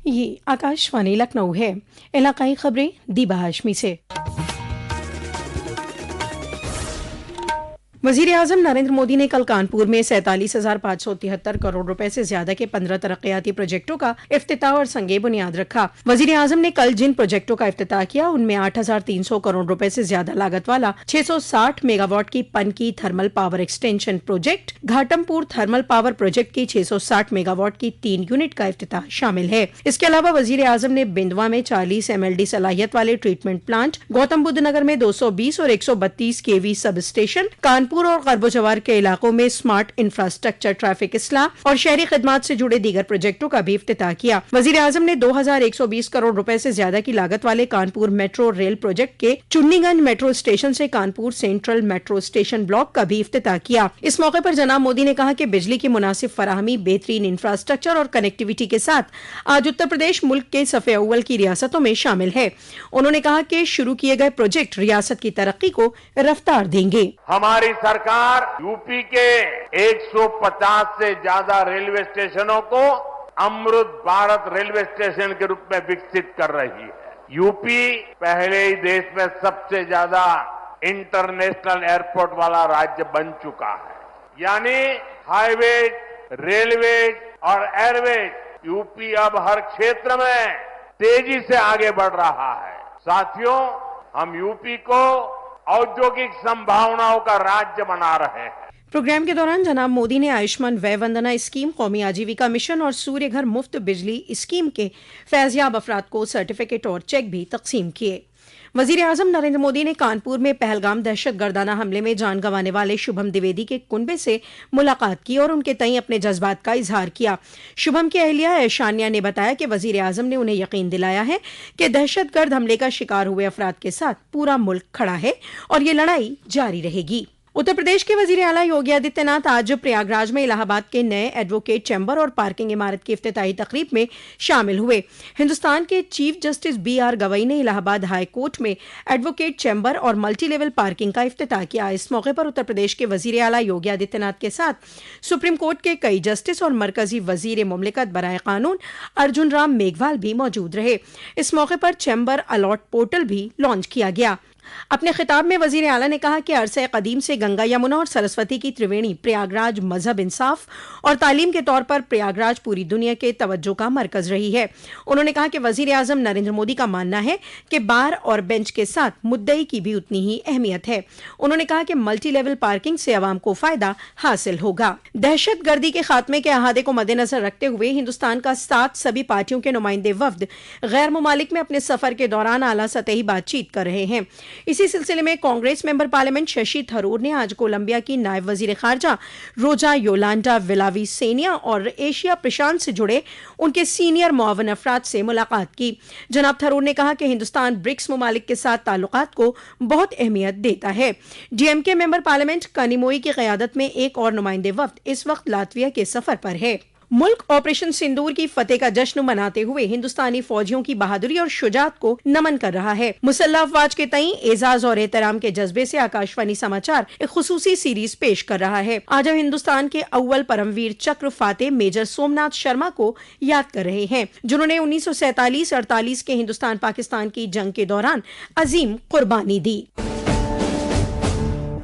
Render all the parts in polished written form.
ये आकाशवाणी लखनऊ है। इलाकाई खबरें दीबा हाशमी से। वजीर आजम नरेंद्र मोदी ने कल कानपुर में 47,573 करोड़ रुपए से ज्यादा के 15 तरक्याती प्रोजेक्टों का इफ्तिताह और संगे बुनियाद रखा। वजीर आजम ने कल जिन प्रोजेक्टों का इफ्तिताह किया उनमें 8,300 करोड़ रुपए से ज्यादा लागत वाला 660 मेगावाट की Panki thermal power extension project, Ghatampur thermal power project की 660 मेगावाट की 3 यूनिट का इफ्तिताह शामिल है। इसके अलावा वजीर आजम ने बिंदवा में 40 MLD सलाहियत वाले ट्रीटमेंट प्लांट, गौतम बुद्ध नगर में 220 और 132 kV सब स्टेशन, कानपुर और गरबोजवार के इलाकों में स्मार्ट इंफ्रास्ट्रक्चर, ट्रैफिक इस्लाह और शहरी खिदमात से जुड़े दीगर प्रोजेक्टों का भी इफ्तिताह किया। वजीर आजम ने 2,120 करोड़ रुपए से ज्यादा की लागत वाले कानपुर मेट्रो रेल प्रोजेक्ट के चुन्नीगंज मेट्रो स्टेशन से Kanpur central metro station block का भी इफ्तिताह किया। इस मौके पर जनाब मोदी ने कहा कि बिजली की मुनासिब फराहमी, बेहतरीन इंफ्रास्ट्रक्चर और कनेक्टिविटी के साथ आज उत्तर प्रदेश मुल्क के सफ़े अव्वल की रियासतों में शामिल है। उन्होंने कहा कि शुरू किए गए प्रोजेक्ट रियासत की तरक्की को रफ्तार देंगे। हमारी सरकार यूपी के 150 से ज्यादा रेलवे स्टेशनों को अमृत भारत रेलवे स्टेशन के रूप में विकसित कर रही है। यूपी पहले ही देश में सबसे ज्यादा इंटरनेशनल एयरपोर्ट वाला राज्य बन चुका है। यानी हाईवे, रेलवे और एयरवेज, यूपी अब हर क्षेत्र में तेजी से आगे बढ़ रहा है। साथियों, हम यूपी को औद्योगिक संभावनाओं का राज्य बना रहे हैं। प्रोग्राम के दौरान जनाब मोदी ने आयुष्मान वय वंदना स्कीम, कौमी आजीविका मिशन और सूर्य घर मुफ्त बिजली स्कीम के फैज़याब अफराद को सर्टिफिकेट और चेक भी तकसीम किए। वजीर आजम नरेंद्र मोदी ने कानपुर में पहलगाम दहशत गर्दाना हमले में जान गंवाने वाले शुभम द्विवेदी के कुनबे से मुलाकात की और उनके तई अपने जज्बात का इजहार किया। शुभम की अहलिया ऐशानिया ने बताया कि वजीर आजम ने उन्हें यकीन दिलाया है कि दहशतगर्द हमले का शिकार हुए अफराद के साथ पूरा मुल्क खड़ा है और ये लड़ाई जारी रहेगी। उत्तर प्रदेश के वजीर आला योगी आदित्यनाथ आज प्रयागराज में इलाहाबाद के नए एडवोकेट चैम्बर और पार्किंग इमारत की इफ्तिताही तकरीब में शामिल हुए। हिंदुस्तान के चीफ जस्टिस BR गवई ने इलाहाबाद हाई कोर्ट में एडवोकेट चैम्बर और मल्टी लेवल पार्किंग का इफ्तिताह किया। इस मौके पर उत्तर प्रदेश के वजीर आला योगी आदित्यनाथ के साथ सुप्रीम कोर्ट के कई जस्टिस और मरकजी वजीर मुमलिकत बराए कानून अर्जुन राम मेघवाल भी मौजूद रहे। इस मौके पर चैम्बर अलॉट पोर्टल भी लॉन्च किया गया। अपने खिताब में वजीर आला ने कहा कि अरसे कदीम से गंगा, यमुना और सरस्वती की त्रिवेणी प्रयागराज मजहब, इंसाफ और तालीम के तौर पर प्रयागराज पूरी दुनिया के तवज्जो का मरकज रही है। उन्होंने कहा कि वजीर आजम नरेंद्र मोदी का मानना है कि बार और बेंच के साथ मुद्दई की भी उतनी ही अहमियत है। उन्होंने कहा कि मल्टी लेवल पार्किंग से अवाम को फायदा हासिल होगा। दहशत गर्दी के खात्मे के अहादे को मद्देनजर रखते हुए हिंदुस्तान का 7 सभी पार्टियों के नुमाइंदे वफ्द गैर मुमालिक में अपने सफर के दौरान आला सतही बातचीत कर रहे हैं। इसी सिलसिले में कांग्रेस मेंबर पार्लियामेंट शशि थरूर ने आज कोलंबिया की नायब वजीर खारजा रोजा योलांडा विलावी सेनिया और एशिया प्रशांत से जुड़े उनके सीनियर मुआवन अफराद से मुलाकात की। जनाब थरूर ने कहा कि हिंदुस्तान ब्रिक्स मुमालिक के साथ ताल्लुकात को बहुत अहमियत देता है। DMK मेंबर पार्लियामेंट कनिमोई की क़यादत में एक और नुमाइंदे वफ्द इस वक्त लातविया के सफर पर है। मुल्क ऑपरेशन सिंदूर की फतेह का जश्न मनाते हुए हिंदुस्तानी फौजियों की बहादुरी और शुजात को नमन कर रहा है। मुसल्लह अफवाज के तई एजाज और एहतराम के जज्बे से आकाशवाणी समाचार एक खुसूसी सीरीज पेश कर रहा है। आज हम हिंदुस्तान के अव्वल परमवीर चक्र फाते मेजर सोमनाथ शर्मा को याद कर रहे हैं, जिन्होंने 1947-48 के हिंदुस्तान पाकिस्तान की जंग के दौरान अजीम कुर्बानी दी।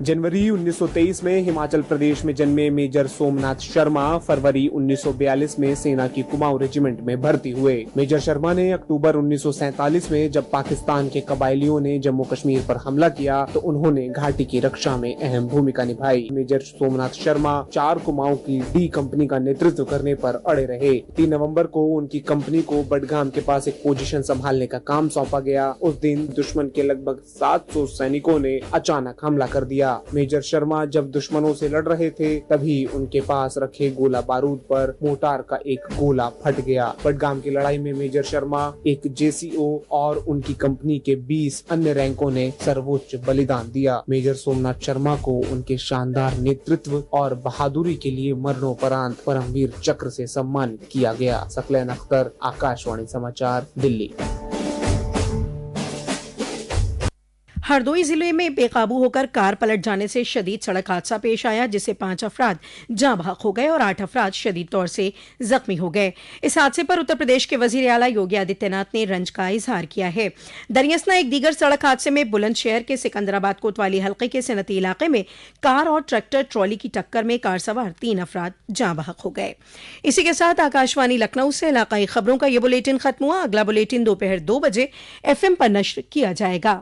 जनवरी 1923 में हिमाचल प्रदेश में जन्मे मेजर सोमनाथ शर्मा फरवरी 1942 में सेना की कुमाऊं रेजिमेंट में भर्ती हुए। मेजर शर्मा ने अक्टूबर 1947 में जब पाकिस्तान के कबायलियों ने जम्मू कश्मीर पर हमला किया तो उन्होंने घाटी की रक्षा में अहम भूमिका निभाई। मेजर सोमनाथ शर्मा 4 कुमाऊं की D कंपनी का नेतृत्व करने पर अड़े रहे। 3 नवम्बर को उनकी कंपनी को बडगाम के पास एक पोजीशन संभालने का काम सौंपा गया। उस दिन दुश्मन के लगभग 700 सैनिकों ने अचानक हमला कर दिया। मेजर शर्मा जब दुश्मनों से लड़ रहे थे तभी उनके पास रखे गोला बारूद पर मोटार का एक गोला फट गया। बडगाम की लड़ाई में मेजर शर्मा, एक JCO और उनकी कंपनी के 20 अन्य रैंकों ने सर्वोच्च बलिदान दिया। मेजर सोमनाथ शर्मा को उनके शानदार नेतृत्व और बहादुरी के लिए मरणोपरांत परमवीर चक्र से सम्मानित किया गया। सकलैन अख्तर, आकाशवाणी समाचार, दिल्ली। हरदोई जिले में बेकाबू होकर कार पलट जाने से शदीद सड़क हादसा पेश आया, जिससे 5 अफराद जाँ बहक हो गए और 8 अफराद शदीद तौर से जख्मी हो गए। इस हादसे पर उत्तर प्रदेश के वजीर आला योगी आदित्यनाथ ने रंज का इजहार किया है। दरियासना एक दीगर सड़क हादसे में बुलंदशहर के सिकंदराबाद कोतवाली हल्के के सनती इलाके में कार और ट्रैक्टर ट्रॉली की टक्कर में कार सवार 3 अफराद जाँ बहक हो गए। इसी के साथ आकाशवाणी लखनऊ से इलाकाई खबरों का ये बुलेटिन खत्म हुआ। अगला बुलेटिन दोपहर 2 बजे FM पर नश्र किया जाएगा।